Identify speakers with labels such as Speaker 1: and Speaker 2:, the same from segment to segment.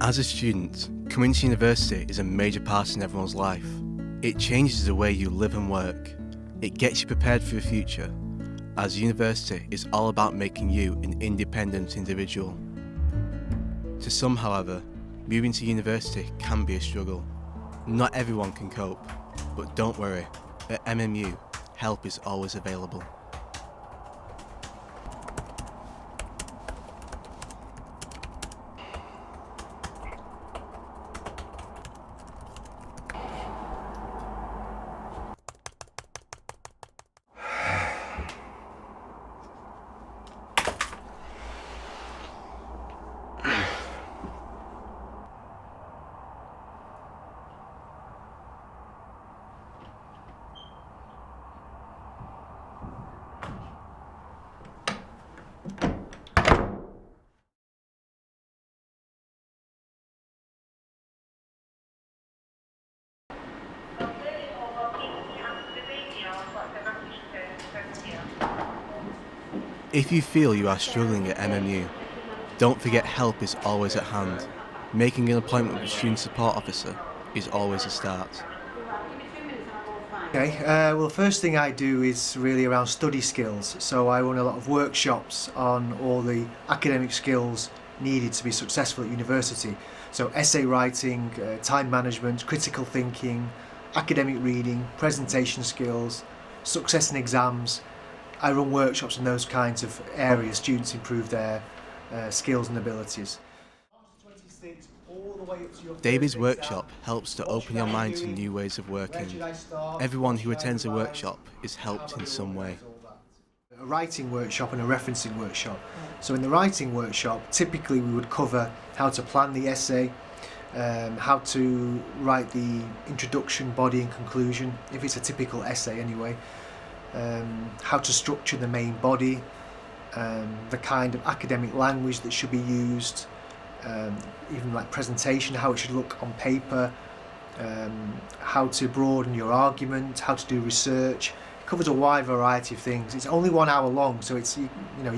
Speaker 1: As a student, coming to university is a major part in everyone's life. It changes the way you live and work. It gets you prepared for the future, as university is all about making you an independent individual. To some, however, moving to university can be a struggle. Not everyone can cope, but don't worry, at MMU, help is always available. If you feel you are struggling at MMU, don't forget help is always at hand. Making an appointment with a student support officer is always a start.
Speaker 2: Okay, well the first thing I do is really around study skills, so I run a lot of workshops on all the academic skills needed to be successful at university. So essay writing, time management, critical thinking, academic reading, presentation skills, success in exams. I run workshops in those kinds of areas. Students improve their skills and abilities.
Speaker 1: David's workshop helps to open your mind to new ways of working. Everyone who attends a workshop is helped in some way.
Speaker 2: A writing workshop and a referencing workshop. So in the writing workshop, typically we would cover how to plan the essay, how to write the introduction, body and conclusion, if it's a typical essay anyway, how to structure the main body, the kind of academic language that should be used, even like presentation, how it should look on paper, how to broaden your argument, how to do research. It covers a wide variety of things. It's only 1 hour long, so it's you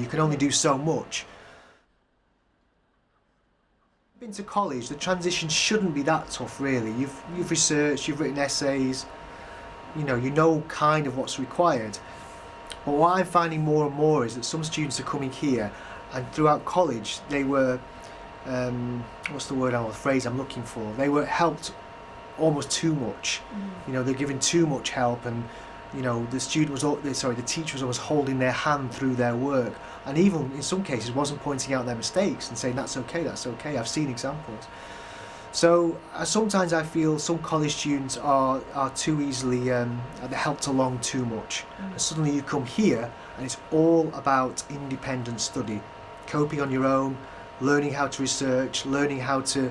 Speaker 2: can only do so much. Been to college, the transition shouldn't be that tough really. You've researched, you've written essays, you know kind of what's required. But what I'm finding more and more is that some students are coming here, and throughout college they were what's the phrase I'm looking for? They were helped almost too much. They're given too much help, and the teacher was almost holding their hand through their work, and even in some cases wasn't pointing out their mistakes and saying that's okay. I've seen examples. So sometimes I feel some college students are too easily helped along too much. And suddenly you come here and it's all about independent study, coping on your own, learning how to research, learning how to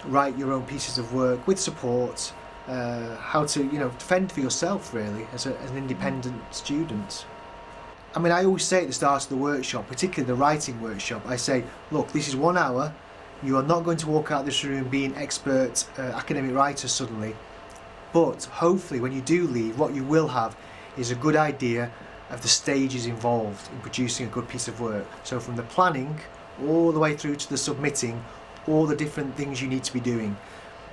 Speaker 2: write your own pieces of work with support, how to fend for yourself really as an independent student. I mean, I always say at the start of the workshop, particularly the writing workshop, I say, look, this is 1 hour. You are not going to walk out of this room being expert academic writers suddenly, but hopefully when you do leave, what you will have is a good idea of the stages involved in producing a good piece of work. So from the planning all the way through to the submitting, all the different things you need to be doing.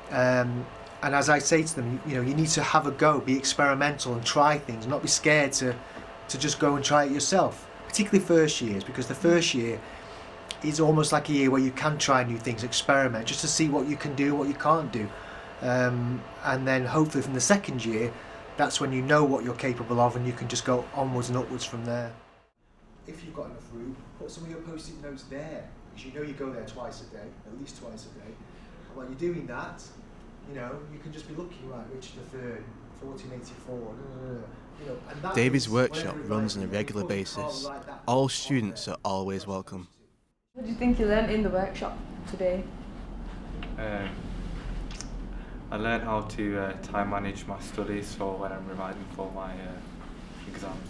Speaker 2: And as I say to them, you need to have a go, be experimental and try things, not be scared to just go and try it yourself, particularly first years, because the first year is almost like a year where you can try new things, experiment, just to see what you can do, what you can't do. And then hopefully from the second year, that's when you know what you're capable of and you can just go onwards and upwards from there. If you've got enough room, put some of your post-it notes there, because you go there twice a day, at least twice a day. And while you're doing that, you can just be looking, right, Richard III, 1484, and
Speaker 1: David's workshop runs on a regular basis. All students are always welcome.
Speaker 3: What do you think you learned in the workshop today?
Speaker 4: I learned how to time manage my studies for when I'm revising for my exams.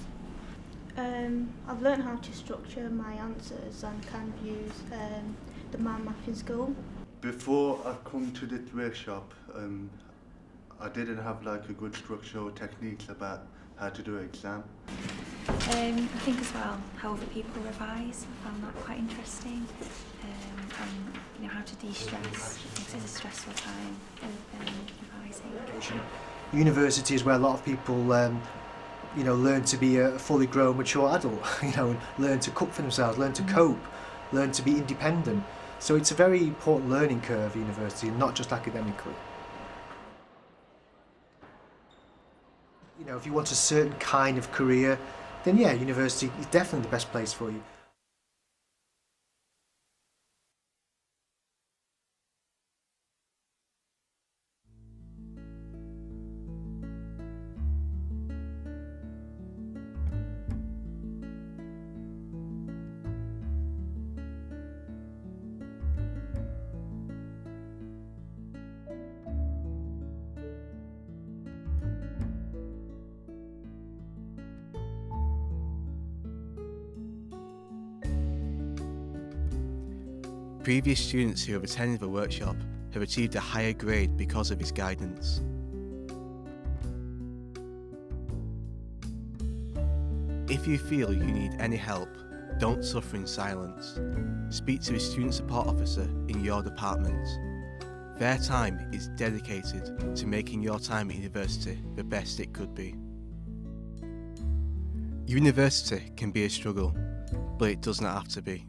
Speaker 5: I've learned how to structure my answers and kind of use the mind mapping skill.
Speaker 6: Before I come to this workshop, I didn't have like a good structure or techniques about how to do an exam.
Speaker 7: I think as well how other people revise. I found that quite interesting. And you know how to de-stress. It's a stressful time revising.
Speaker 2: University is where a lot of people, learn to be a fully grown, mature adult. And learn to cook for themselves, learn to cope, learn to be independent. So it's a very important learning curve, university, and not just academically. If you want a certain kind of career, then yeah, university is definitely the best place for you.
Speaker 1: Previous students who have attended the workshop have achieved a higher grade because of his guidance. If you feel you need any help, don't suffer in silence. Speak to a student support officer in your department. Their time is dedicated to making your time at university the best it could be. University can be a struggle, but it does not have to be.